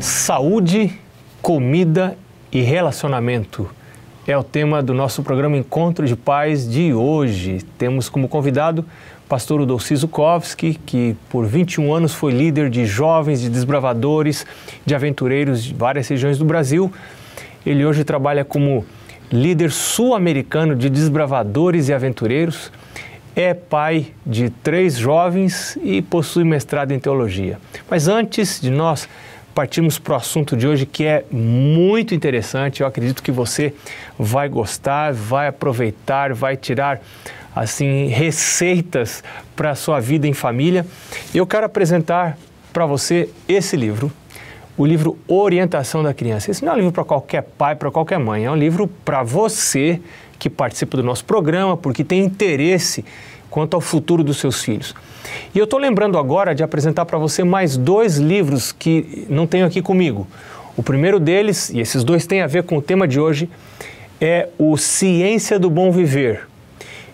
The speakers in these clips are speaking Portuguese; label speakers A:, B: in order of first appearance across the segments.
A: Saúde, comida e relacionamento é o tema do nosso programa Encontro de Pais de hoje. Temos como convidado o pastor Udolci Zukovski, que por 21 anos foi líder de jovens, de desbravadores, de aventureiros de várias regiões do Brasil. Ele hoje trabalha como líder sul-americano de desbravadores e aventureiros, é pai de 3 jovens e possui mestrado em teologia. Mas antes de nós partirmos para o assunto de hoje, que é muito interessante, eu acredito que você vai gostar, vai aproveitar, vai tirar assim receitas para a sua vida em família. Eu quero apresentar para você esse livro, o livro Orientação da Criança. Esse não é um livro para qualquer pai, para qualquer mãe, é um livro para você que participa do nosso programa, porque tem interesse quanto ao futuro dos seus filhos. E eu estou lembrando agora de apresentar para você mais 2 livros que não tenho aqui comigo. O primeiro deles, e esses 2 têm a ver com o tema de hoje, é o Ciência do Bom Viver.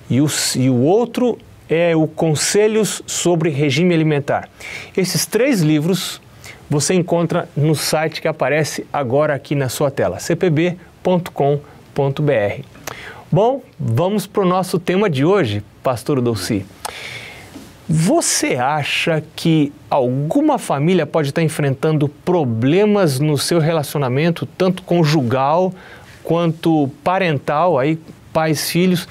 A: E o outro é o Conselhos sobre Regime Alimentar. Esses 3 livros você encontra no site que aparece agora aqui na sua tela, cpb.com.br. Bom, vamos para o nosso tema de hoje, pastor Udolci. Você acha que alguma família pode estar enfrentando problemas no seu relacionamento, tanto conjugal quanto parental, aí pais, filhos,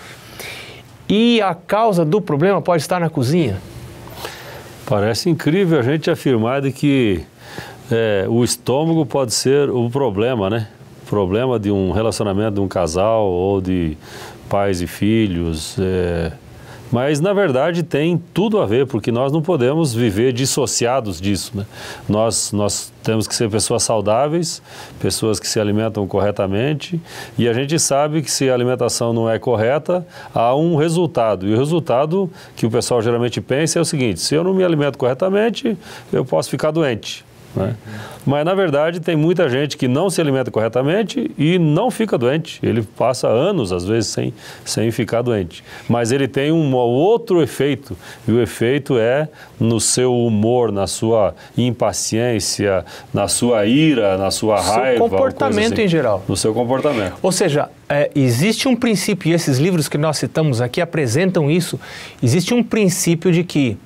A: e a causa do problema pode estar na cozinha?
B: Parece incrível a gente afirmar de que o estômago pode ser o problema, né? O problema de um relacionamento de um casal ou de pais e filhos. Mas, na verdade, tem tudo a ver, porque nós não podemos viver dissociados disso, né? Nós temos que ser pessoas saudáveis, pessoas que se alimentam corretamente, e a gente sabe que se a alimentação não é correta, há um resultado. E o resultado que o pessoal geralmente pensa é o seguinte: se eu não me alimento corretamente, eu posso ficar doente, né? Mas, na verdade, tem muita gente que não se alimenta corretamente e não fica doente. Ele passa anos, às vezes, sem ficar doente. Mas ele tem um outro efeito, e o efeito é no seu humor, na sua impaciência, na sua ira, na sua raiva.
A: No seu comportamento assim, em geral.
B: No seu comportamento.
A: Ou seja, existe um princípio, e esses livros que nós citamos aqui apresentam isso, existe um princípio de que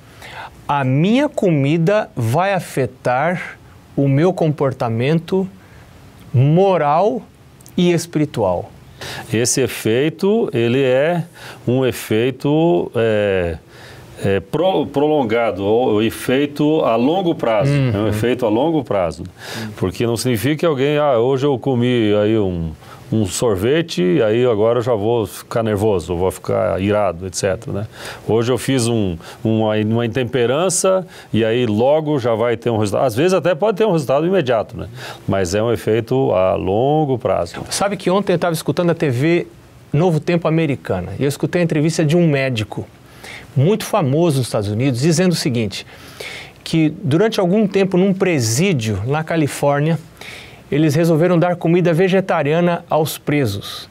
A: a minha comida vai afetar o meu comportamento moral e espiritual.
B: Esse efeito, ele é um efeito prolongado, ou efeito a longo prazo. É um efeito a longo prazo. Porque não significa que alguém, hoje eu comi aí um sorvete, aí agora eu já vou ficar nervoso, vou ficar irado, etc, né? Hoje eu fiz uma intemperança e aí logo já vai ter um resultado. Às vezes até pode ter um resultado imediato, né? Mas é um efeito a longo prazo.
A: Sabe que ontem eu estava escutando a TV Novo Tempo Americana e eu escutei a entrevista de um médico muito famoso nos Estados Unidos dizendo o seguinte, que durante algum tempo num presídio na Califórnia, eles resolveram dar comida vegetariana aos presos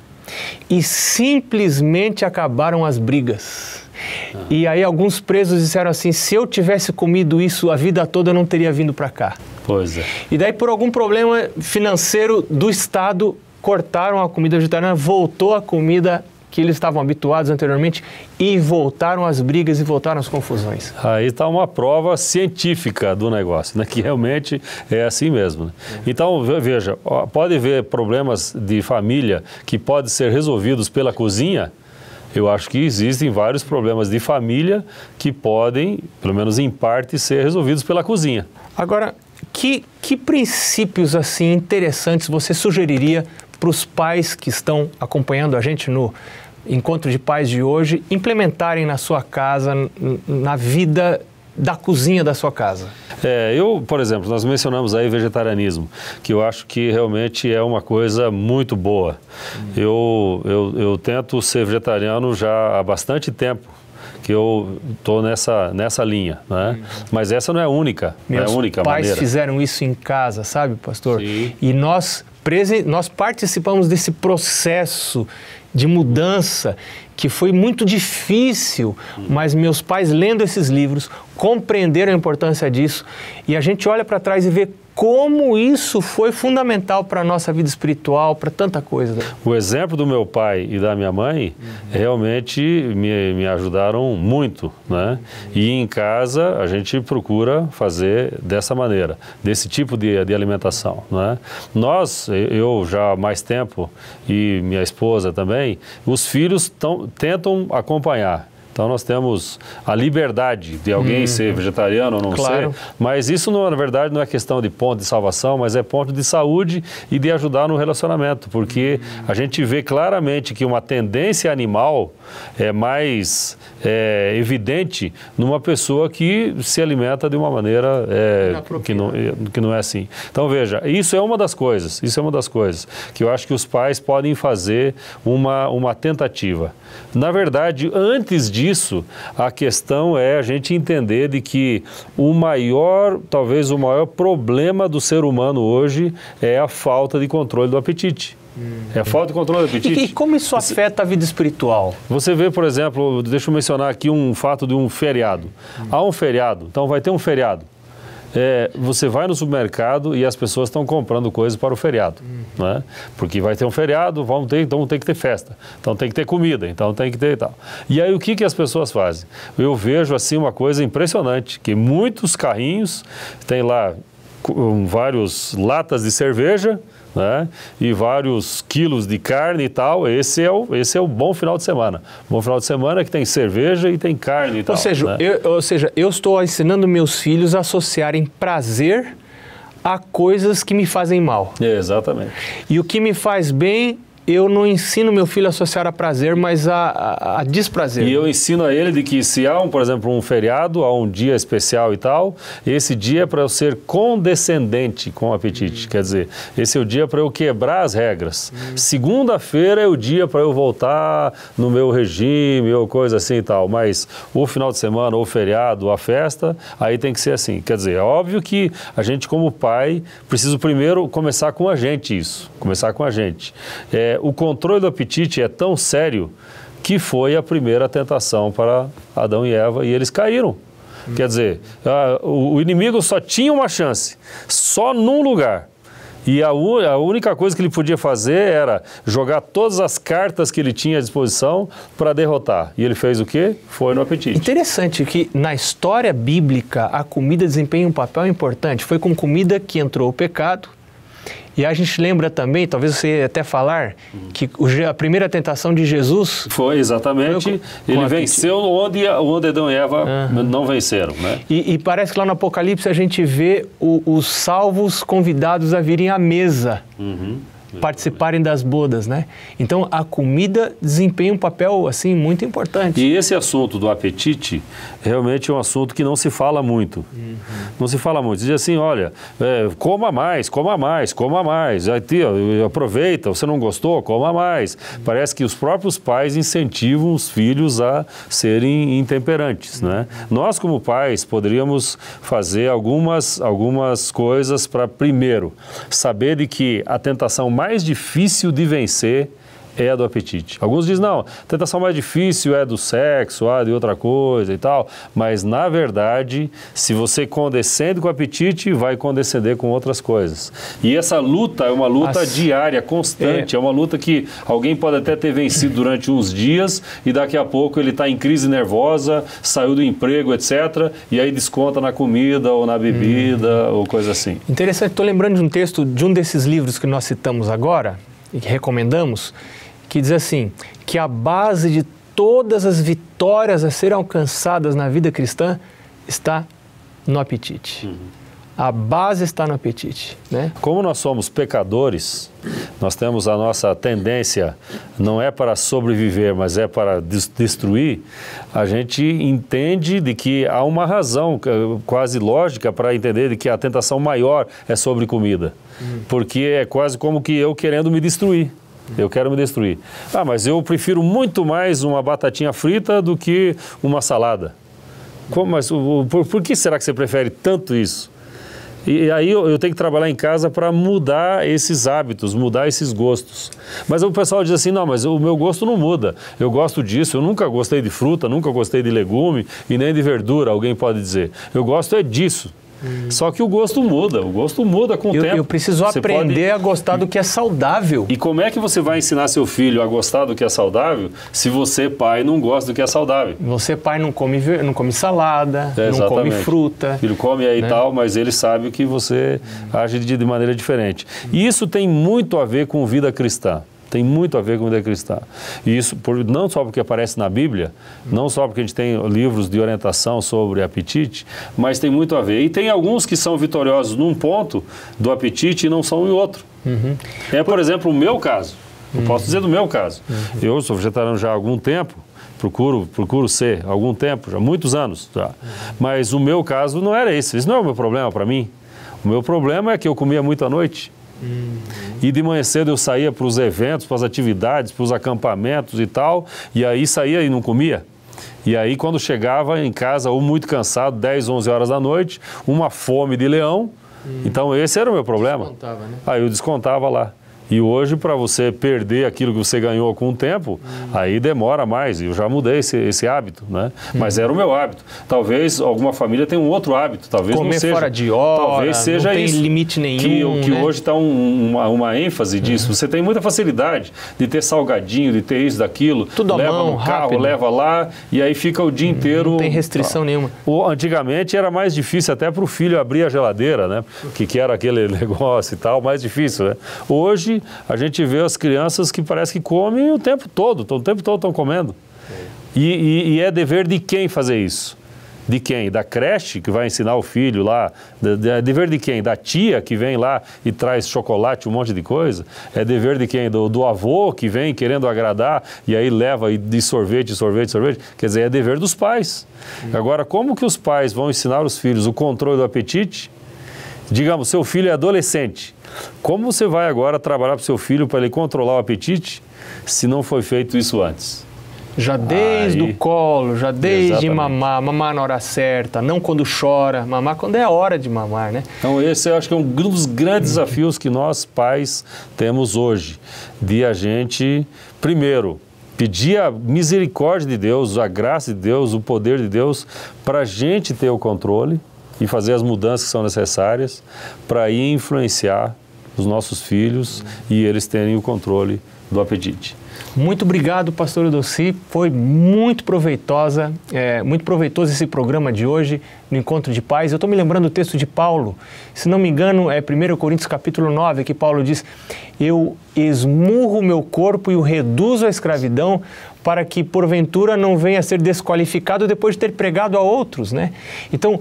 A: e simplesmente acabaram as brigas. E aí alguns presos disseram assim, se eu tivesse comido isso a vida toda, eu não teria vindo para cá.
B: Pois é.
A: E daí por algum problema financeiro do Estado, cortaram a comida vegetariana, voltou a comida que eles estavam habituados anteriormente e voltaram as brigas e voltaram as confusões.
B: Aí está uma prova científica do negócio, né? Que realmente é assim mesmo, né? Então, veja, pode haver problemas de família que podem ser resolvidos pela cozinha. Eu acho que existem vários problemas de família que podem, pelo menos em parte, ser resolvidos pela cozinha.
A: Agora, que princípios assim interessantes você sugeriria para os pais que estão acompanhando a gente no Encontro de Pais de hoje, implementarem na sua casa, na vida da cozinha da sua casa?
B: Por exemplo, nós mencionamos aí vegetarianismo, que eu acho que realmente é uma coisa muito boa. Eu tento ser vegetariano já há bastante tempo, que eu estou nessa linha, né? Mas essa não é a única,
A: Meus
B: maneira.
A: pais fizeram isso em casa, sabe, pastor?
B: Sim.
A: E nós participamos desse processo de mudança que foi muito difícil, mas meus pais, lendo esses livros, compreenderam a importância disso, e a gente olha para trás e vê como isso foi fundamental para a nossa vida espiritual, para tanta coisa.
B: O exemplo do meu pai e da minha mãe realmente me ajudaram muito, né? E em casa a gente procura fazer dessa maneira, desse tipo de alimentação, né? Eu já há mais tempo e minha esposa também, os filhos tentam acompanhar. Então nós temos a liberdade de alguém ser vegetariano ou não ser, mas isso na verdade não é questão de ponto de salvação, mas é ponto de saúde e de ajudar no relacionamento, porque a gente vê claramente que uma tendência animal é mais evidente numa pessoa que se alimenta de uma maneira que não é assim. Então veja, isso é uma das coisas que eu acho que os pais podem fazer uma tentativa. Na verdade, antes disso, a questão é a gente entender de que talvez o maior problema do ser humano hoje é a falta de controle do apetite. É a falta de controle do apetite.
A: E como isso afeta a vida espiritual?
B: Você vê, por exemplo, deixa eu mencionar aqui um fato de um feriado. Há um feriado, então vai ter um feriado. Você vai no supermercado e as pessoas estão comprando coisas para o feriado, né? Porque vai ter um feriado, então tem que ter festa, então tem que ter comida, então tem que ter e tal. E aí o que as pessoas fazem? Eu vejo assim uma coisa impressionante, que muitos carrinhos tem lá vários latas de cerveja, né? E vários quilos de carne e tal. Esse é o bom final de semana. Bom final de semana é que tem cerveja e tem carne e tal.
A: Ou seja, eu estou ensinando meus filhos a associarem prazer a coisas que me fazem mal.
B: Exatamente.
A: E o que me faz bem, eu não ensino meu filho a associar a prazer, mas a desprazer.
B: E eu ensino a ele de que se há, por exemplo, um feriado, há um dia especial e tal, esse dia é para eu ser condescendente com o apetite. Quer dizer, esse é o dia para eu quebrar as regras. Segunda-feira é o dia para eu voltar no meu regime ou coisa assim e tal. Mas o final de semana, ou o feriado, ou a festa, aí tem que ser assim. Quer dizer, é óbvio que a gente como pai precisa primeiro começar com a gente isso. Começar com a gente. O controle do apetite é tão sério que foi a primeira tentação para Adão e Eva e eles caíram. Quer dizer, o inimigo só tinha uma chance, só num lugar. E a única coisa que ele podia fazer era jogar todas as cartas que ele tinha à disposição para derrotar. E ele fez o quê? Foi no apetite.
A: Interessante que na história bíblica a comida desempenha um papel importante. Foi com comida que entrou o pecado. E a gente lembra também, talvez você ia até falar, que a primeira tentação de Jesus...
B: Foi, exatamente. Ele venceu onde Adão e Eva não venceram, né?
A: E parece que lá no Apocalipse a gente vê os salvos convidados a virem à mesa. Participarem das bodas, né? Então, a comida desempenha um papel, assim, muito importante.
B: E esse assunto do apetite, realmente é um assunto que não se fala muito. Não se fala muito. Diz assim, olha, coma mais, coma mais, coma mais. Aí, aproveita, você não gostou, coma mais. Parece que os próprios pais incentivam os filhos a serem intemperantes, né? Nós, como pais, poderíamos fazer algumas coisas para, primeiro, saber de que a tentação mais difícil de vencer é a do apetite. Alguns dizem, não, a tentação mais difícil é do sexo, de outra coisa e tal, mas na verdade, se você condescende com o apetite, vai condescender com outras coisas. E essa luta é uma luta diária, constante, é uma luta que alguém pode até ter vencido durante uns dias e daqui a pouco ele está em crise nervosa, saiu do emprego, etc., e aí desconta na comida ou na bebida ou coisa assim.
A: Interessante, estou lembrando de um texto de um desses livros que nós citamos agora e que recomendamos, que diz assim, que a base de todas as vitórias a serem alcançadas na vida cristã está no apetite. A base está no apetite, né?
B: Como nós somos pecadores, nós temos a nossa tendência, não é para sobreviver, mas é para destruir, a gente entende de que há uma razão quase lógica para entender de que a tentação maior é sobre comida. Porque é quase como que eu querendo me destruir. Eu quero me destruir. Mas eu prefiro muito mais uma batatinha frita do que uma salada. Por que será que você prefere tanto isso? E aí eu tenho que trabalhar em casa para mudar esses hábitos, mudar esses gostos. Mas o pessoal diz assim, não, mas o meu gosto não muda. Eu gosto disso, eu nunca gostei de fruta, nunca gostei de legume e nem de verdura, alguém pode dizer. Eu gosto é disso. Só que o gosto muda com o tempo.
A: Eu preciso aprender a gostar do que é saudável.
B: E como é que você vai ensinar seu filho a gostar do que é saudável se você, pai, não gosta do que é saudável?
A: Você, pai, não come salada, não come fruta.
B: O filho come aí e tal, mas ele sabe que você age de maneira diferente. E isso tem muito a ver com vida cristã. Tem muito a ver com a vida cristã. E isso não só porque aparece na Bíblia, não só porque a gente tem livros de orientação sobre apetite, mas tem muito a ver. E tem alguns que são vitoriosos num ponto do apetite e não são em outro. Por exemplo, o meu caso. Eu posso dizer do meu caso. Eu sou vegetariano já há algum tempo, procuro ser há algum tempo, já há muitos anos. Já. Mas o meu caso não era esse. Isso não é o meu problema para mim. O meu problema é que eu comia muito à noite. E de manhã cedo eu saía para os eventos, para as atividades, para os acampamentos e tal, e aí saía e não comia. E aí quando chegava em casa, ou muito cansado, 10, 11 horas da noite, uma fome de leão, então esse era o meu problema.
A: Descontava, né?
B: Aí eu descontava lá. E hoje, para você perder aquilo que você ganhou com o tempo, aí demora mais. Eu já mudei esse hábito, né? Mas era o meu hábito. Talvez alguma família tenha um outro hábito. Talvez
A: comer
B: não seja.
A: Fora de hora,
B: talvez seja
A: não tem
B: isso,
A: limite nenhum.
B: Que hoje está uma ênfase disso. Você tem muita facilidade de ter salgadinho, de ter isso, daquilo.
A: Tudo à
B: leva
A: mão,
B: no carro,
A: rápido.
B: leva lá e aí fica o dia inteiro.
A: Não tem restrição nenhuma.
B: Antigamente era mais difícil até para o filho abrir a geladeira, né? Que era aquele negócio e tal, mais difícil, né? Hoje a gente vê as crianças que parece que comem o tempo todo estão comendo. E é dever de quem fazer isso? De quem? Da creche que vai ensinar o filho lá? É dever de quem? Da tia que vem lá e traz chocolate, um monte de coisa? É dever de quem? Do avô que vem querendo agradar e aí leva de sorvete. Quer dizer, é dever dos pais. Agora, como que os pais vão ensinar os filhos o controle do apetite? Digamos, seu filho é adolescente. Como você vai agora trabalhar para o seu filho para ele controlar o apetite se não foi feito isso antes?
A: Já desde o colo, já desde mamar na hora certa, não quando chora, mamar quando é a hora de mamar, né?
B: Então esse eu acho que é um dos grandes desafios que nós pais temos hoje, de a gente, primeiro, pedir a misericórdia de Deus, a graça de Deus, o poder de Deus, para a gente ter o controle e fazer as mudanças que são necessárias para ir influenciar os nossos filhos e eles terem o controle do apetite.
A: Muito obrigado, pastor Eudolci. Foi muito proveitoso esse programa de hoje, no Encontro de Pais. Eu estou me lembrando do texto de Paulo, se não me engano, é 1 Coríntios capítulo 9, que Paulo diz: eu esmurro o meu corpo e o reduzo à escravidão para que, porventura, não venha a ser desqualificado depois de ter pregado a outros, né? Então,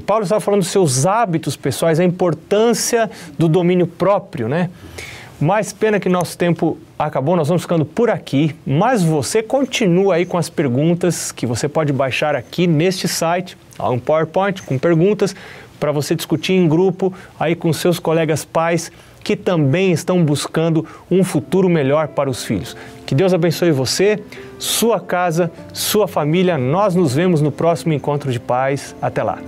A: Paulo estava falando dos seus hábitos pessoais, a importância do domínio próprio, né? Mais pena que nosso tempo acabou, nós vamos ficando por aqui, mas você continua aí com as perguntas que você pode baixar aqui neste site, há um PowerPoint com perguntas para você discutir em grupo aí com seus colegas pais que também estão buscando um futuro melhor para os filhos. Que Deus abençoe você, sua casa, sua família. Nós nos vemos no próximo Encontro de Pais. Até lá.